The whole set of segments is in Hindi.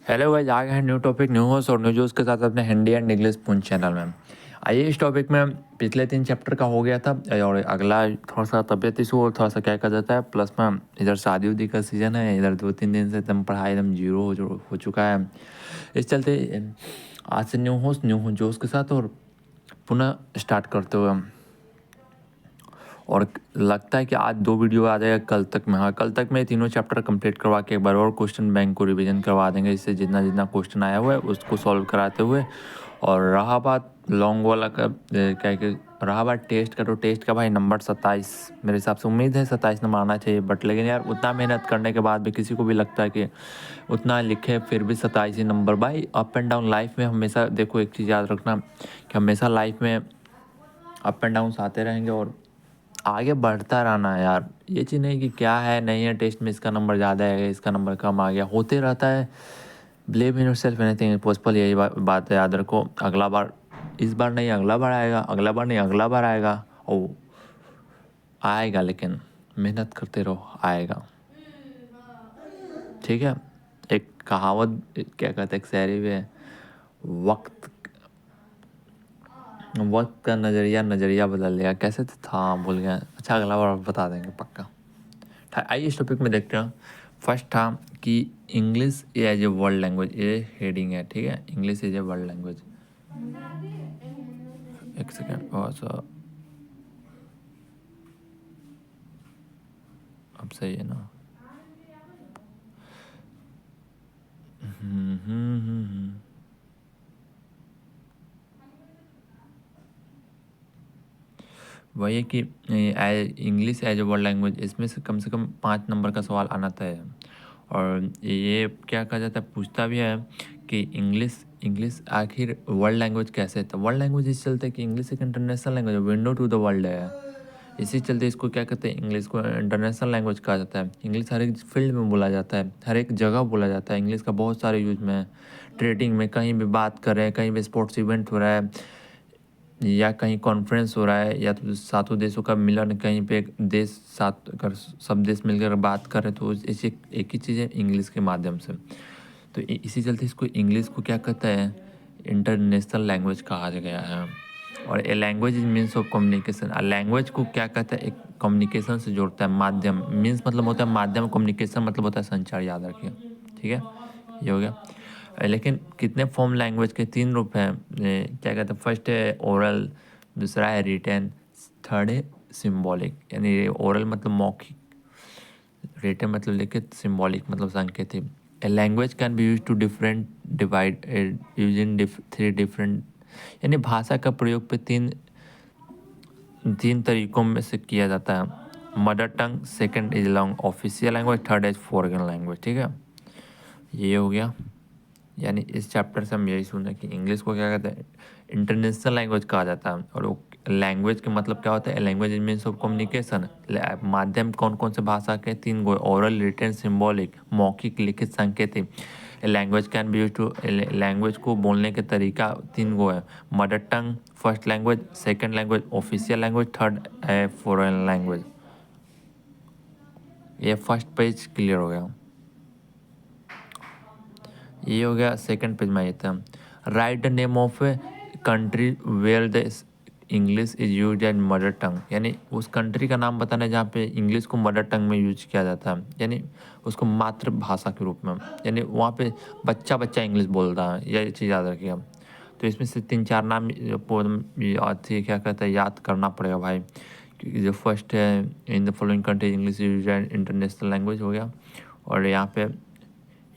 हेलो गाइस, आ गए हैं न्यू टॉपिक न्यू होस्ट और न्यू जूस के साथ अपने Hindi and English Poonch channel में। आइए, इस टॉपिक में पिछले 3 चैप्टर का हो गया था और अगला थोड़ा सा तबीयत इशू और थोड़ा सा क्या कहा जाता है, प्लस में इधर शादी उदी का सीज़न है, इधर 2-3 दिन से एकदम पढ़ाई एकदम जीरो हो चुका है। इस चलते आज से न्यू होस्ट न्यू जोश के साथ और पुनः स्टार्ट करते हुए और लगता है कि आज 2 वीडियो आ जाएगा कल तक में। हाँ, कल तक में तीनों चैप्टर कंप्लीट करवा के एक बार और क्वेश्चन बैंक को रिवीजन करवा देंगे, इससे जितना जितना क्वेश्चन आया हुआ है उसको सॉल्व कराते हुए। और रहा बात लॉन्ग वाला का क्या कि रहा बात टेस्ट का, तो टेस्ट का भाई नंबर 27 मेरे हिसाब से उम्मीद है 27 नंबर आना चाहिए। बट लेकिन यार उतना मेहनत करने के बाद भी किसी को भी लगता है कि उतना लिखे फिर भी 27 ही नंबर। भाई अप एंड डाउन लाइफ में हमेशा देखो, एक चीज़ याद रखना कि हमेशा लाइफ में अप एंड डाउन आते रहेंगे और आगे बढ़ता रहना है यार। ये चीज़ नहीं कि क्या है नहीं है, टेस्ट में इसका नंबर ज़्यादा है इसका नंबर कम आ गया, होते रहता है। Blame in yourself, anything is possible, यही बात याद रखो। अगला बार, इस बार नहीं अगला बार आएगा, अगला बार नहीं अगला बार आएगा, ओ आएगा, लेकिन मेहनत करते रहो, आएगा। ठीक है। एक कहावत क्या कहते हैं, एक शायरी भी है, वक्त वक्त का नज़रिया बदल दिया, कैसे था भूल गया। अच्छा, अगला बार बता देंगे पक्का। आइए इस टॉपिक में देखते हैं। फर्स्ट था कि English as a world language, ये हेडिंग है। ठीक है, English as a world language. एक सेकेंड, और सो अब सही है ना। वही है कि English as a world language, इसमें से कम 5 नंबर का सवाल आना तय है। और ये क्या कहा जाता है, पूछता भी है कि इंग्लिश इंग्लिश आखिर वर्ल्ड लैंग्वेज कैसे है। तो वर्ल्ड लैंग्वेज इस चलते कि इंग्लिश एक इंटरनेशनल लैंग्वेज है, विंडो टू द वर्ल्ड है। इसी चलते इसको क्या कहते हैं, इंग्लिश को इंटरनेशनल लैंग्वेज कहा जाता है। इंग्लिश हर एक फील्ड में बोला जाता है, हर एक जगह बोला जाता है। इंग्लिश का बहुत सारे यूज में है, ट्रेडिंग में, कहीं भी बात कर रहे हैं, कहीं भी स्पोर्ट्स इवेंट हो रहा है या कहीं कॉन्फ्रेंस हो रहा है या तो सातों देशों का मिलन, कहीं पे एक देश साथ अगर सब देश मिलकर बात कर रहे हैं तो इसी एक ही चीज़ है, इंग्लिश के माध्यम से। तो इसी चलते इसको इंग्लिश को क्या कहता है, इंटरनेशनल लैंग्वेज कहा गया है। और a language is means of communication. Language को क्या कहता है, एक कम्युनिकेशन से जोड़ता है, माध्यम मीन्स मतलब होता है माध्यम, कम्युनिकेशन मतलब होता है संचार, याद रखिए। ठीक है, ये हो गया। लेकिन कितने फॉर्म लैंग्वेज के 3 रूप हैं, क्या कहते हैं, फर्स्ट है ओरल, दूसरा है रिटन, थर्ड है सिम्बॉलिक। यानी ओरल मतलब मौखिक, रिटन मतलब लिखित, सिम्बॉलिक मतलब सांकेतिक। A language can be use to different divide using 3 different, यानी भाषा का प्रयोग पे तीन तरीकों में से किया जाता है। Mother tongue, second is long official language, third is foreign language. ठीक है, ये हो गया। यानी इस चैप्टर से हम यही सुने कि इंग्लिश को क्या कहते हैं, इंटरनेशनल लैंग्वेज कहा जाता है। और लैंग्वेज के मतलब क्या होता है, लैंग्वेज मीन्स ऑफ कम्युनिकेशन। माध्यम कौन कौन से भाषा के, 3 गो, ओरल, रिटन, सिम्बॉलिक, मौखिक, लिखित, सांकेतिक। Language can be use to, language को बोलने के तरीका 3 गो है, mother tongue first language, second language official language, third है फॉरेन लैंग्वेज। ये फर्स्ट पेज क्लियर हो गया। ये हो गया। सेकंड पेज में आया था, write the name of a country where the English is use as mother tongue. यानी उस कंट्री का नाम बताना है जहाँ पे इंग्लिश को मदर टंग में यूज किया जाता है, यानी उसको मातृभाषा के रूप में, यानी वहाँ पे बच्चा बच्चा इंग्लिश बोलता है। यह चीज़ याद रखिएगा। तो इसमें से 3-4 नाम थी, क्या कहता है, याद करना पड़ेगा भाई। क्योंकि जो फर्स्ट है, in the following country English use as international language हो गया। और यहाँ पे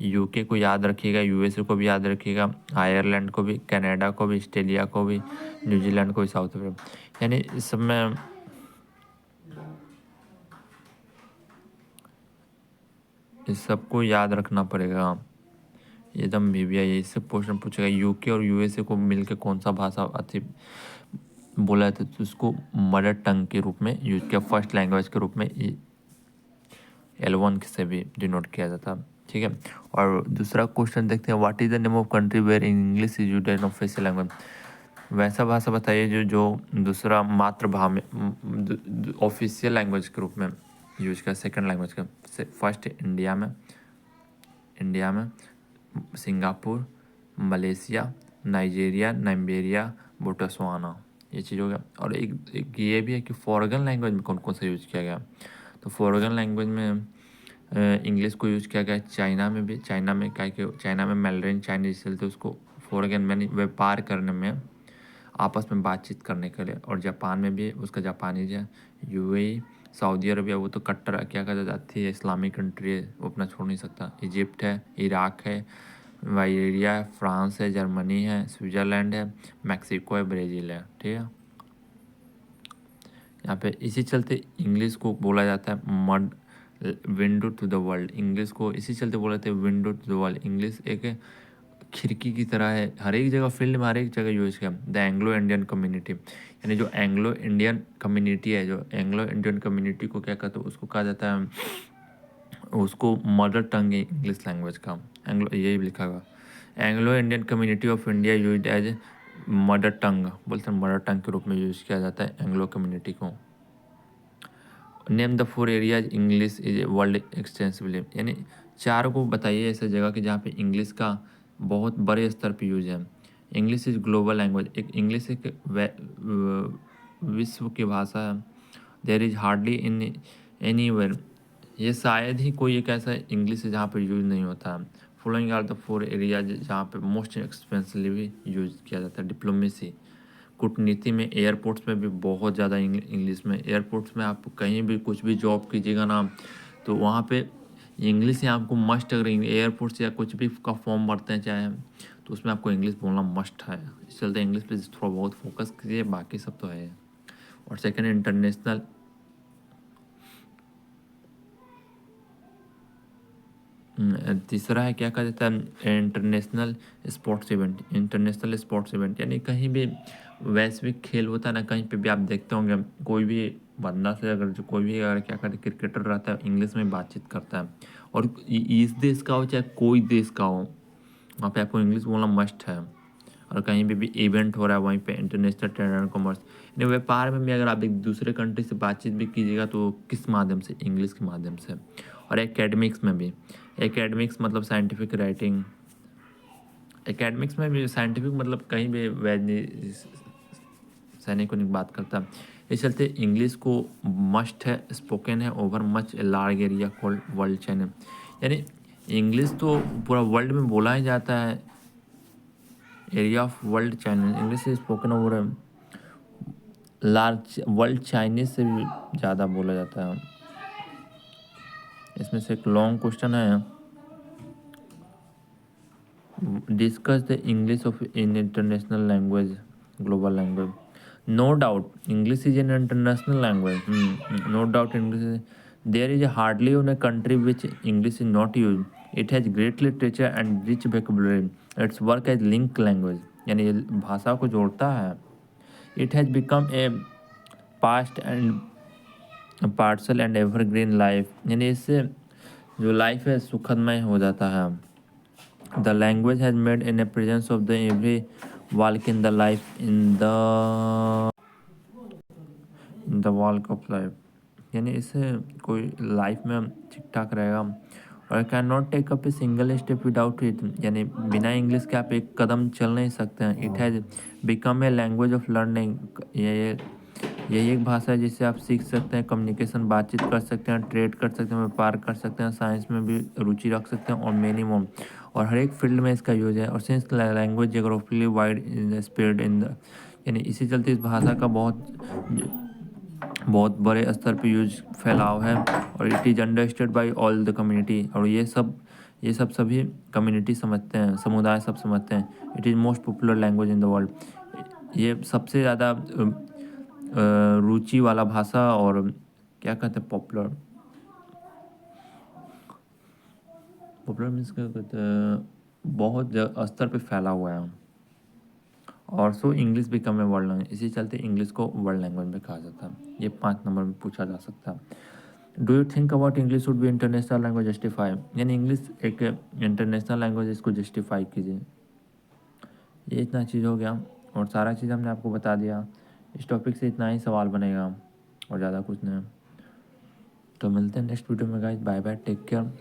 यूके को याद रखिएगा, यूएसए को भी याद रखिएगा, आयरलैंड को भी, कनाडा को भी, ऑस्ट्रेलिया को भी, न्यूजीलैंड को भी, साउथ अफ्रीका। यानी इस सब में इस सबको याद रखना पड़ेगा। एकदम भी है, इससे क्वेश्चन पूछेगा यूके और यूएसए को मिलकर कौन सा भाषा अच्छी बोला जाता है, तो उसको मदर टंग के रूप में यूज किया, फर्स्ट लैंग्वेज के रूप में L1 से भी डिनोट किया जाता है। ठीक है। और दूसरा क्वेश्चन देखते हैं, what is the name of country where English is used as official language. वैसा भाषा बताइए जो जो दूसरा ऑफिशियल लैंग्वेज के रूप में यूज किया, सेकंड लैंग्वेज का। फर्स्ट इंडिया में Singapore, Malaysia, Nigeria, Nigeria, Botswana, ये चीज़ हो गया। और एक ये भी है कि फॉरेन लैंग्वेज में कौन कौन सा यूज़ किया गया। तो फॉरेन लैंग्वेज में इंग्लिश को यूज़ किया गया चाइना में भी। चाइना में क्या है कि चाइना में मैंडरिन चाइनीज चलते, उसको फॉरेन में व्यापार करने में, आपस में बातचीत करने के लिए। और जापान में भी उसका जापानीज है। यूएई, सऊदी अरबिया, वो तो कट्टर क्या कहता जाती है, इस्लामिक कंट्री है, वो अपना छोड़ नहीं सकता। इजिप्ट है, इराक है, वाइरिया है, फ्रांस है, जर्मनी है, स्विट्ज़रलैंड है, मैक्सिको है, ब्राज़ील है। ठीक है, यहाँ पे इसी चलते इंग्लिश को बोला जाता है मड window to the world. English को इसी चलते बोला जाता है window to the world. English एक खिड़की की तरह है, हर एक जगह फील्ड में हर एक जगह यूज़ किया। द एंग्लो इंडियन कम्युनिटी, यानी जो एंग्लो इंडियन कम्युनिटी है, जो एंग्लो इंडियन कम्युनिटी को क्या कहते हैं, उसको कहा जाता है, उसको मदर टंग है इंग्लिश लैंग्वेज का। एंग्लो, यही लिखा हुआ, Anglo Indian community of India use as mother tongue, बोलते हैं मदर टंग के रूप में यूज़ किया जाता है एंग्लो कम्युनिटी को। Name the 4 areas English is world extensively, यानी 4 को बताइए ऐसे जगह कि जहाँ पे इंग्लिश का बहुत बड़े स्तर पे यूज है। इंग्लिश इज ग्लोबल लैंग्वेज, एक इंग्लिश एक विश्व की भाषा है। There is hardly in anywhere, ये शायद ही कोई एक ऐसा इंग्लिश है जहाँ पे यूज नहीं होता है। फॉलोइंग आर द 4 एरियाज जहाँ पे मोस्ट एक्सपेंसिवली यूज किया जाता है। डिप्लोमेसी, कूटनीति में, एयरपोर्ट्स में भी बहुत ज़्यादा इंग्लिश में। एयरपोर्ट्स में आप कहीं भी कुछ भी जॉब कीजिएगा ना, तो वहाँ पे इंग्लिश ही आपको मस्ट, अगर एयरपोर्ट्स या कुछ भी का फॉर्म भरते हैं चाहे, तो उसमें आपको इंग्लिश बोलना मस्ट है। इस चलते इंग्लिश पे थोड़ा बहुत फोकस कीजिए, बाकी सब तो है। और सेकेंड इंटरनेशनल, तीसरा है क्या कहा जाता है international sports event. International sports event यानी कहीं भी वैश्विक खेल होता है ना, कहीं पे भी आप देखते होंगे कोई भी बंदा से अगर जो कोई भी अगर क्या कहते हैं क्रिकेटर रहता है, इंग्लिश में बातचीत करता है। और इस देश का हो चाहे कोई देश का हो, वहाँ पे आपको इंग्लिश बोलना मस्ट है। और कहीं भी इवेंट हो रहा है वहीं पे इंटरनेशनल ट्रेड एंड कॉमर्स, यानी व्यापार में भी अगर आप एक दूसरे कंट्री से बातचीत भी कीजिएगा तो किस माध्यम से, इंग्लिश के माध्यम से। और एकेडमिक्स में भी, एकेडमिक्स मतलब साइंटिफिक राइटिंग, एकेडमिक्स में भी साइंटिफिक मतलब कहीं भी वैज्ञानिक सैनिकों की बात करता है। इस चलते इंग्लिश को मस्ट है, स्पोकन है over much a large area called world channel, यानी इंग्लिश तो पूरा वर्ल्ड में बोला ही जाता है। Area of world Chinese, English is spoken over large world Chinese से भी ज़्यादा बोला जाता है। इसमें से एक लॉन्ग क्वेश्चन है, discuss the English of in international language, global language. No doubt English is an international language, no doubt English, there is hardly in a country which English is not use. It has great literature and rich vocabulary, it's work as link language, यानी ये भाषा को जोड़ता है। It has become a past and parcel and evergreen life, यानी इससे जो लाइफ है सुखदमय हो जाता है। The language has made in a presence of the every walk in the life in the walk of life, यानी इससे कोई लाइफ में ठीक ठाक रहेगा। और can not take up a single step without it, यानी बिना इंग्लिश के आप एक कदम चल नहीं सकते हैं। It has become a language of learning, ये एक भाषा है जिससे आप सीख सकते हैं, कम्युनिकेशन बातचीत कर सकते हैं, ट्रेड कर सकते हैं, व्यापार कर सकते हैं, साइंस में भी रुचि रख सकते हैं और मेनी मोर, और हर एक फील्ड में इसका यूज है। और since language geographically wide in the spread in the, यानी इसी चलते इस भाषा का बहुत बड़े स्तर पे यूज फैलाव है। और it is understood by all the community, और ये सब सभी कम्युनिटी समझते हैं, समुदाय सब समझते हैं। It is most popular language in the world, ये सबसे ज़्यादा रुचि वाला भाषा, और क्या कहते हैं पॉपुलर, पॉपुलर मीन्स क्या कहते हैं, बहुत स्तर पे फैला हुआ है। और so English become a world language, इसी चलते इंग्लिश को वर्ल्ड लैंग्वेज में कहा जाता है। ये 5 नंबर में पूछा जा सकता है। Do you think about English should be international language, justify, यानी इंग्लिश एक इंटरनेशनल लैंग्वेज, इसको जस्टिफाई कीजिए। ये इतना चीज़ हो गया और सारा चीज़ हमने आपको बता दिया। इस टॉपिक से इतना ही सवाल बनेगा और ज़्यादा कुछ नहीं। तो मिलते हैं नेक्स्ट वीडियो में guys, bye bye, take care.